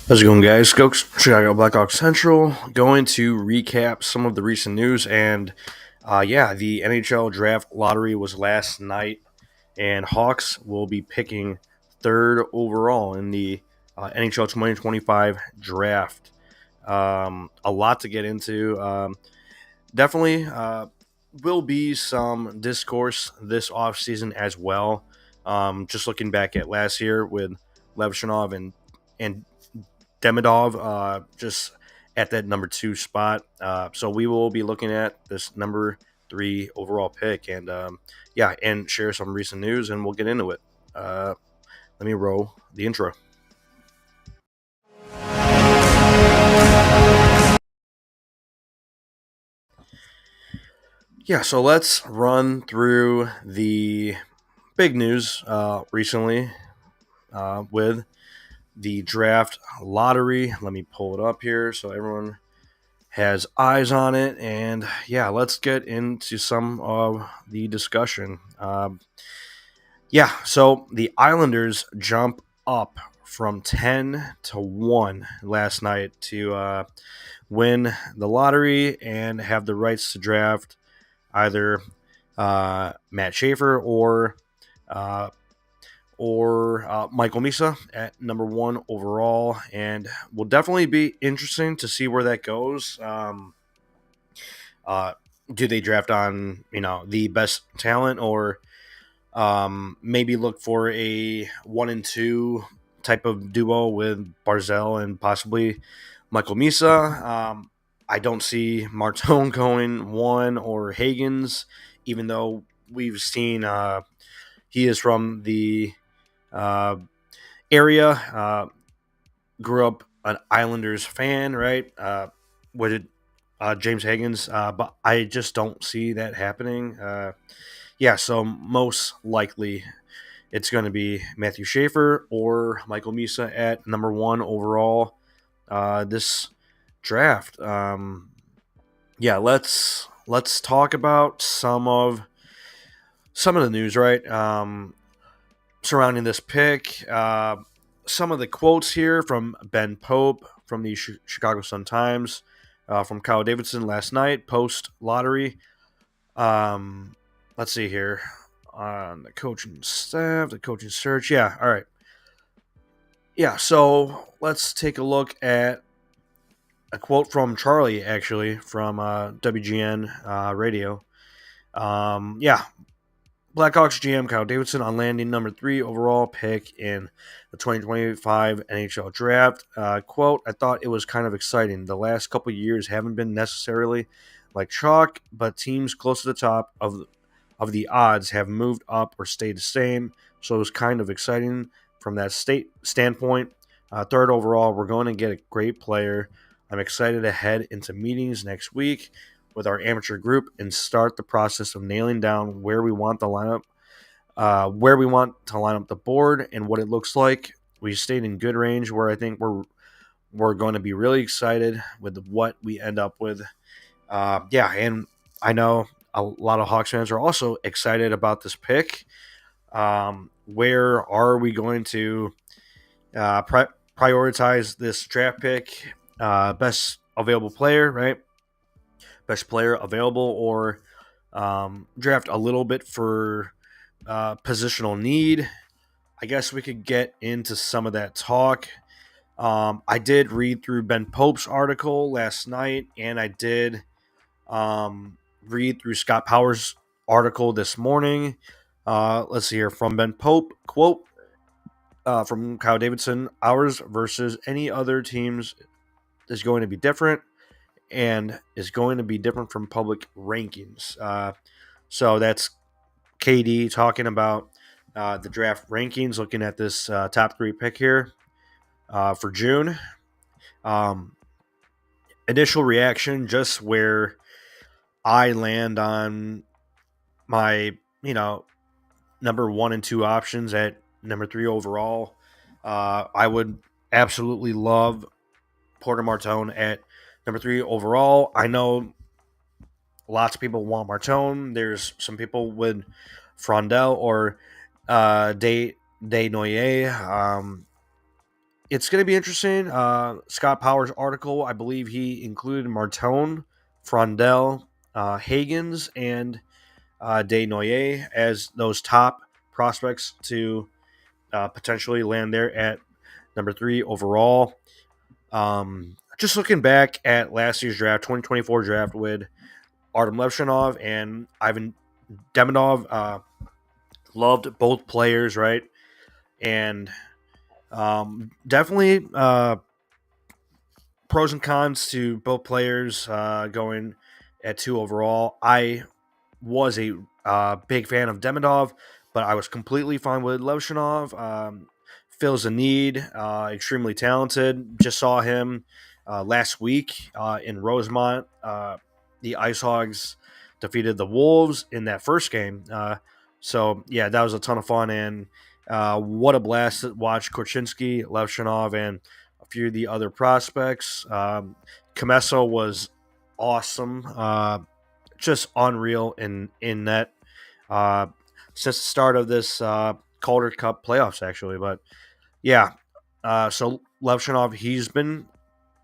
How's it going, guys? Skoks, Chicago Blackhawks Central. Going to recap some of the recent news the NHL draft lottery was last night, and Hawks will be picking third overall in the NHL 2025 draft. A lot to get into. Definitely will be some discourse this offseason as well. Just looking back at last year with Levshinov and Demidov just at that number two spot. So we will be looking at this number three overall pick and share some recent news, and we'll get into it. Let me roll the intro. Yeah, so let's run through the big news recently with the draft lottery. Let me pull it up here so everyone has eyes on it. And yeah, let's get into some of the discussion. So the Islanders jump up from 10 to 1 last night to win the lottery and have the rights to draft either Matt Schaefer uh, or Michael Misa at number one overall, and will definitely be interesting to see where that goes. Uh, do they draft on the best talent, or maybe look for a 1 and 2 type of duo with Barzell and possibly Michael Misa? I don't see Martone going one or Hagens, even though we've seen he is from the uh, area. Grew up an Islanders fan, right? With James Higgins, but I just don't see that happening. So most likely it's going to be Matthew Schaefer or Michael Misa at number one overall this draft. Let's talk about some of the news, right? Surrounding this pick. Some of the quotes here from Ben Pope from the Chicago Sun-Times, from Kyle Davidson last night, post lottery. Let's see here on the coaching staff, the coaching search. Yeah, all right. Yeah, so let's take a look at a quote from Charlie, actually, from WGN radio. Yeah, Blackhawks GM Kyle Davidson on landing number 3 overall pick in the 2025 NHL draft. Quote, I thought it was kind of exciting. The last couple years haven't been necessarily like chalk, but teams close to the top of the odds have moved up or stayed the same. So it was kind of exciting from that standpoint. Third overall, we're going to get a great player. I'm excited to head into meetings next week with our amateur group and start the process of nailing down where we want the lineup, where we want to line up the board, and what it looks like. We stayed in good range where I think we're going to be really excited with what we end up with. And I know a lot of Hawks fans are also excited about this pick. Where are we going to prioritize this draft pick? Best available player, right? Best player available, or draft a little bit for positional need. I guess we could get into some of that talk. I did read through Ben Pope's article last night, and I did read through Scott Powers' article this morning. Let's see here from Ben Pope. Quote from Kyle Davidson: ours versus any other teams is going to be different and is going to be different from public rankings. So that's KD talking about the draft rankings, looking at this top 3 pick here for June. Initial reaction, just where I land on my, number 1 and 2 options at number 3 overall. I would absolutely love Porter Martone at number 3 overall. I know lots of people want Martone. There's some people with Frondel or Desnoyers. it's going to be interesting. Scott Powers' article, I believe he included Martone, Frondel, Hagens, and Desnoyers as those top prospects to potentially land there at number 3 overall. Just looking back at last year's draft, 2024 draft with Artem Levshinov and Ivan Demidov, loved both players, right? And definitely pros and cons to both players going at 2 overall. I was a big fan of Demidov, but I was completely fine with Levshinov. Fills a need, extremely talented. Just saw him last week in Rosemont. The Ice Hogs defeated the Wolves in that first game. So, yeah, that was a ton of fun. And what a blast to watch Korchinski, Levshinov, and a few of the other prospects. Comesso was awesome. Just unreal in net uh, since the start of this Calder Cup playoffs, actually. But yeah, so Levshinov, he's been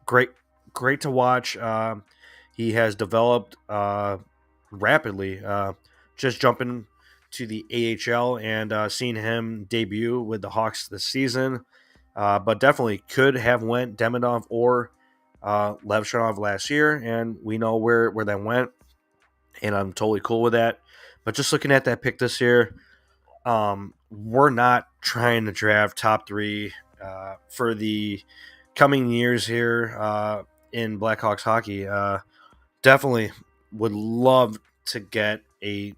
great, great to watch. He has developed rapidly. Just jumping to the AHL and seeing him debut with the Hawks this season, but definitely could have went Demidov or Levshinov last year, and we know where that went, and I'm totally cool with that. But just looking at that pick this year, we're not trying to draft top 3 for the coming years here in Blackhawks hockey. Definitely would love to get a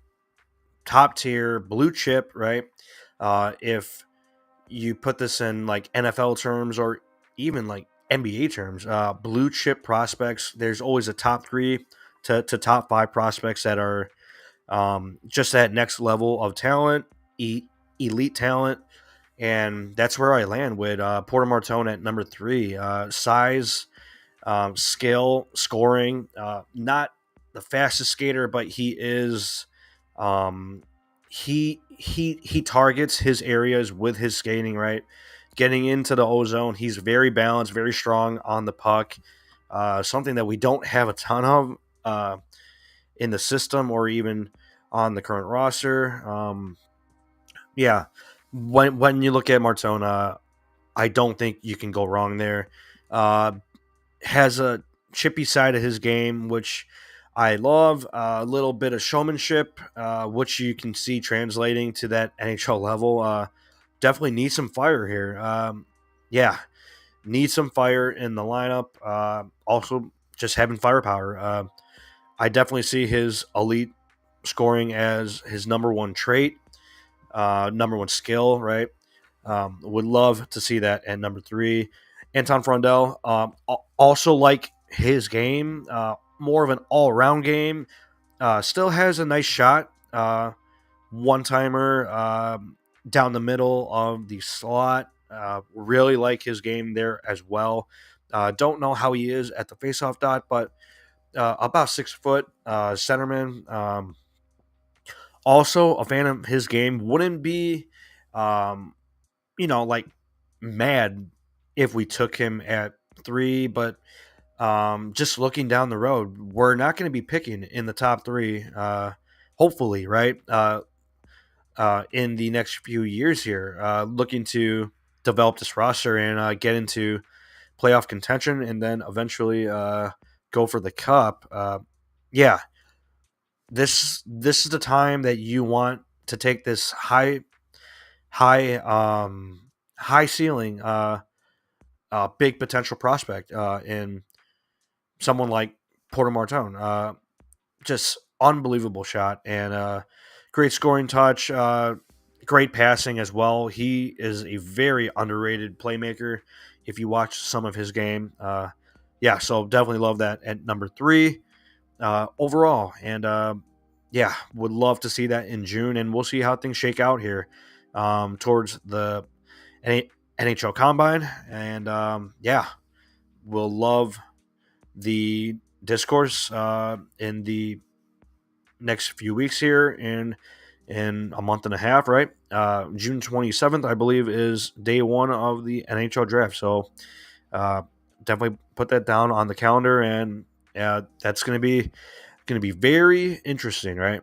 top tier blue chip, right? If you put this in like NFL terms or even like NBA terms, blue chip prospects, there's always a top 3 to top 5 prospects that are just that next level of talent, elite talent, and that's where I land with Porter Martone at number 3. Size, skill, scoring. Not the fastest skater, but he is. Um, he targets his areas with his skating. Right, getting into the ozone. He's very balanced, very strong on the puck. Something that we don't have a ton of in the system or even on the current roster. Yeah, when you look at Martona, I don't think you can go wrong there. Uh, has a chippy side of his game, which I love. A little bit of showmanship, which you can see translating to that NHL level. Definitely need some fire here. Yeah, need some fire in the lineup. Also, just having firepower. I definitely see his elite scoring as his number 1 trait, number 1 skill, right? Would love to see that at number 3. Anton Frondel, also like his game, more of an all around game. Still has a nice shot, one timer down the middle of the slot. Really like his game there as well. Don't know how he is at the faceoff dot, but about 6 foot centerman. Also a fan of his game. Wouldn't be, um, like mad if we took him at 3, but just looking down the road, we're not going to be picking in the top 3. Hopefully, right? In the next few years here, looking to develop this roster and get into playoff contention, and then eventually go for the cup. Yeah, this is the time that you want to take this high high ceiling big potential prospect in someone like Porter Martone. Just unbelievable shot and great scoring touch, great passing as well. He is a very underrated playmaker if you watch some of his game. Yeah, so definitely love that at number 3 overall. And yeah, would love to see that in June, and we'll see how things shake out here towards the NHL Combine. And yeah, we'll love the discourse in the next few weeks here and in a month and a half, right? June 27th, I believe, is day one of the NHL draft. So uh, definitely put that down on the calendar, and that's going to be very interesting, right?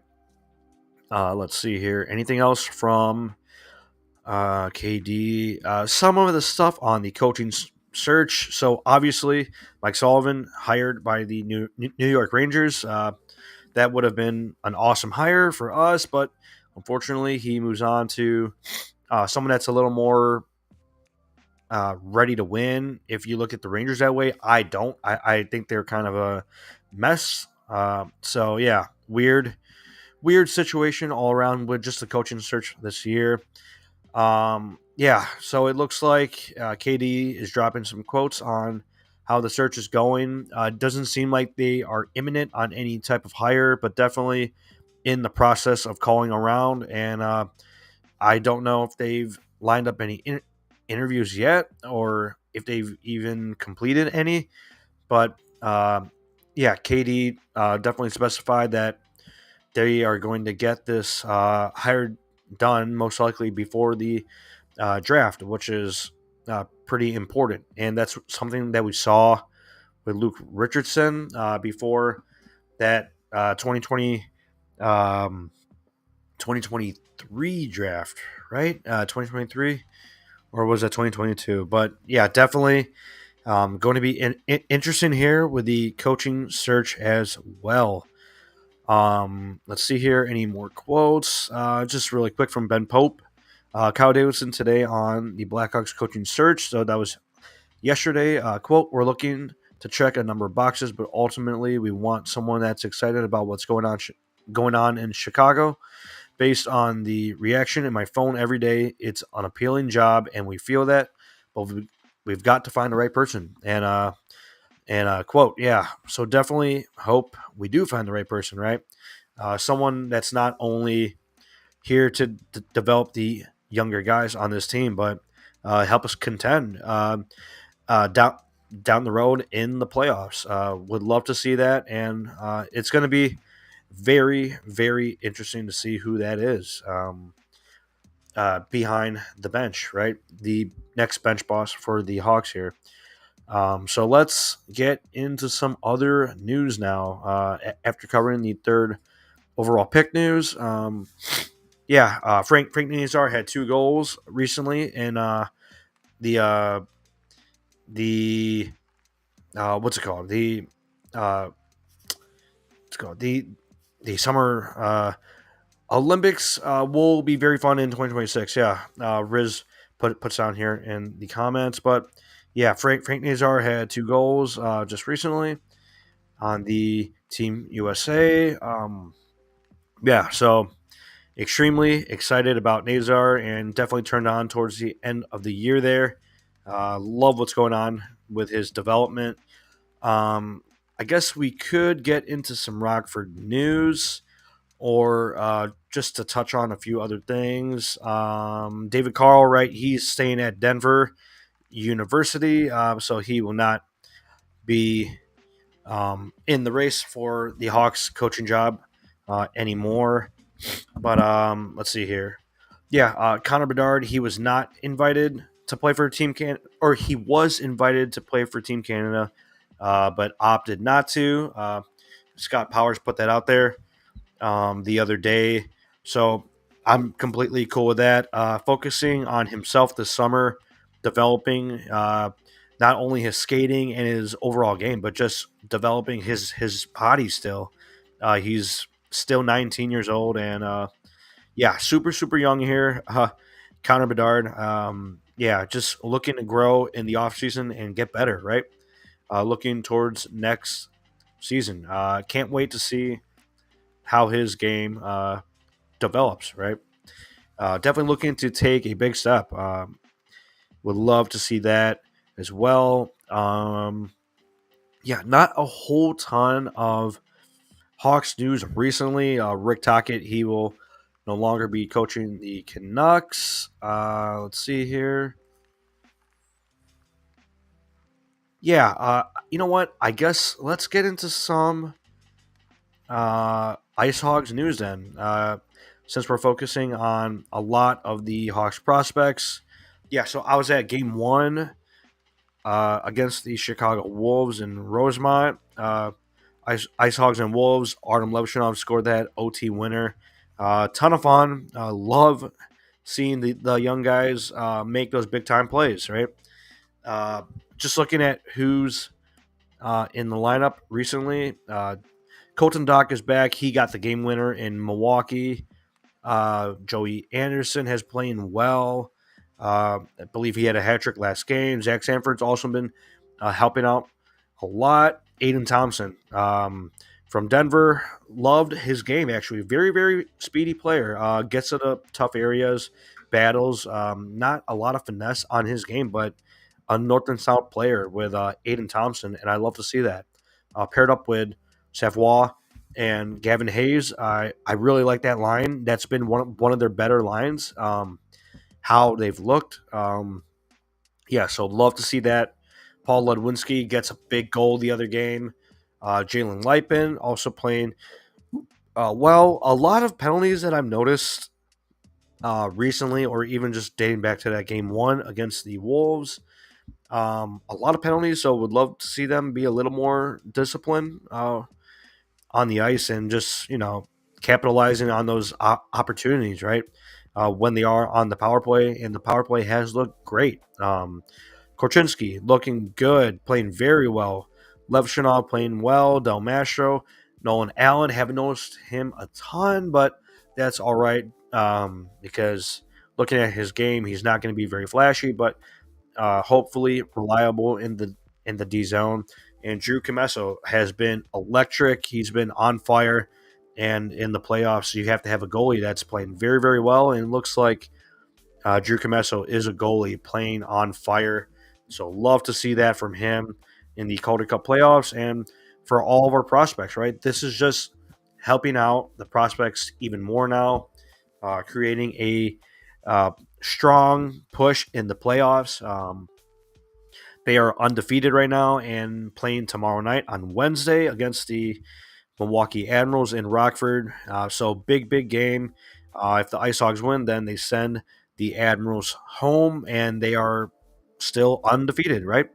Let's see here. Anything else from KD? Some of the stuff on the coaching search. So obviously, Mike Sullivan hired by the New York Rangers. That would have been an awesome hire for us, but unfortunately, he moves on to someone that's a little more ready to win. If you look at the Rangers that way, I don't. I think they're kind of a mess. So yeah, weird situation all around with just the coaching search this year. Yeah, so it looks like KD is dropping some quotes on how the search is going. It doesn't seem like they are imminent on any type of hire, but definitely in the process of calling around. And I don't know if they've lined up any interviews yet or if they've even completed any. But yeah, KD definitely specified that they are going to get this hire done most likely before the draft, which is pretty important. And that's something that we saw with Luke Richardson before that 2020, 2023 draft, right? 2023, or was that 2022? But yeah, definitely going to be interesting here with the coaching search as well. Let's see here. Any more quotes? Just really quick from Ben Pope. Kyle Davidson today on the Blackhawks coaching search. So that was yesterday. Quote, we're looking to check a number of boxes, but ultimately we want someone that's excited about what's going on in Chicago. Based on the reaction in my phone every day, it's an appealing job, and we feel that, but we've got to find the right person. And quote, yeah. So definitely hope we do find the right person, right? Someone that's not only here to develop the younger guys on this team, but help us contend down the road in the playoffs. Would love to see that, and it's going to be very, very interesting to see who that is behind the bench, right? The next bench boss for the Hawks here. So let's get into some other news now. After covering the third overall pick news, Frank Nazar had 2 goals recently in the the what's it called uh, it's called the summer Olympics will be very fun in 2026. Yeah, Riz puts down here in the comments, but yeah, Frank Nazar had 2 goals just recently on the Team USA. Yeah, so extremely excited about Nazar and definitely turned on towards the end of the year there. Love what's going on with his development. I guess we could get into some Rockford news or just to touch on a few other things. David Carl, right? He's staying at Denver University, so he will not be in the race for the Hawks coaching job anymore. But let's see here. Yeah, Connor Bedard, he was not invited to play for Team Canada, or he was invited to play for Team Canada, but opted not to. Scott Powers put that out there the other day. So I'm completely cool with that. Focusing on himself this summer, developing not only his skating and his overall game, but just developing his body still. He's still 19 years old and yeah, super young here. Connor Bedard. Yeah, just looking to grow in the offseason and get better, right? Looking towards next season. Can't wait to see how his game develops, right? Definitely looking to take a big step. Would love to see that as well. Yeah, not a whole ton of Hawks news recently. Rick Tocchet, he will no longer be coaching the Canucks. Let's see here. Yeah, you know what? I guess let's get into some Ice Hogs news then. since we're focusing on a lot of the Hawks prospects. Yeah, so I was at game one against the Chicago Wolves in Rosemont. Ice Hogs and Wolves. Artem Levshinov scored that OT winner. Ton of fun. Love seeing the young guys make those big time plays, right? Uh, just looking at who's in the lineup recently. Colton Dock is back. He got the game winner in Milwaukee. Joey Anderson has playing well. I believe he had a hat trick last game. Zach Sanford's also been helping out a lot. Aiden Thompson from Denver, loved his game actually. Very, very speedy player. Gets into tough areas, battles. Not a lot of finesse on his game, but a north and south player with Aiden Thompson, and I love to see that. Paired up with Savoie and Gavin Hayes. I really like that line. That's been one of their better lines. How they've looked. Yeah, so love to see that. Paul Ludwinski gets a big goal the other game. Jalen Lipin also playing well. A lot of penalties that I've noticed recently, or even just dating back to that game one against the Wolves. A lot of penalties, so would love to see them be a little more disciplined on the ice and just capitalizing on those opportunities, right? When they are on the power play, and the power play has looked great. Korchinski looking good, playing very well. Levshinov playing well. Del Mastro, Nolan Allen, haven't noticed him a ton, but that's all right because looking at his game, he's not going to be very flashy, but hopefully reliable in the D zone. And Drew Comesso has been electric. He's been on fire, and in the playoffs, you have to have a goalie that's playing very, very well. And it looks like Drew Comesso is a goalie playing on fire. So love to see that from him in the Calder Cup playoffs and for all of our prospects. Right, this is just helping out the prospects even more now, creating a strong push in the playoffs. They are undefeated right now and playing tomorrow night on Wednesday against the Milwaukee Admirals in Rockford. So big game. If the Ice Hogs win, then they send the Admirals home, and they are still undefeated, right?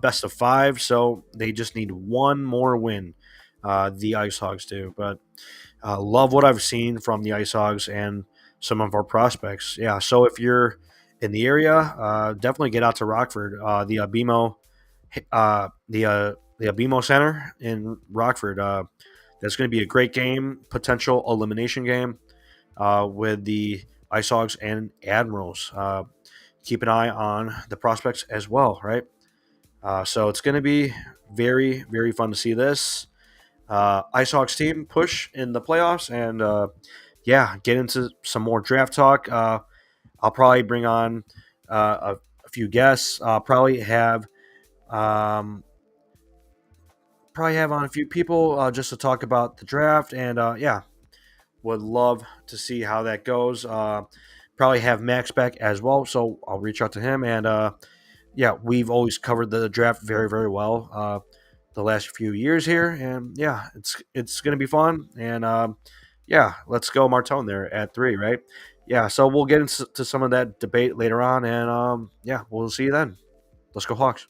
Best of five, so they just need one more win. The Ice Hogs do, but love what I've seen from the Ice Hogs and some of our prospects. Yeah, so if you're in the area, definitely get out to Rockford. The Abimo Center in Rockford. That's going to be a great game, potential elimination game with the Ice Hogs and Admirals. Keep an eye on the prospects as well, right? So it's going to be very, very fun to see this Ice Hogs team push in the playoffs and, get into some more draft talk. I'll probably bring on a few guests. Um, probably have on a few people just to talk about the draft, and would love to see how that goes. Probably have Max back as well, so I'll reach out to him. And we've always covered the draft very, very well the last few years here, and it's gonna be fun. And let's go Martone there at 3, right? Yeah, so we'll get into some of that debate later on, and we'll see you then. Let's go Hawks.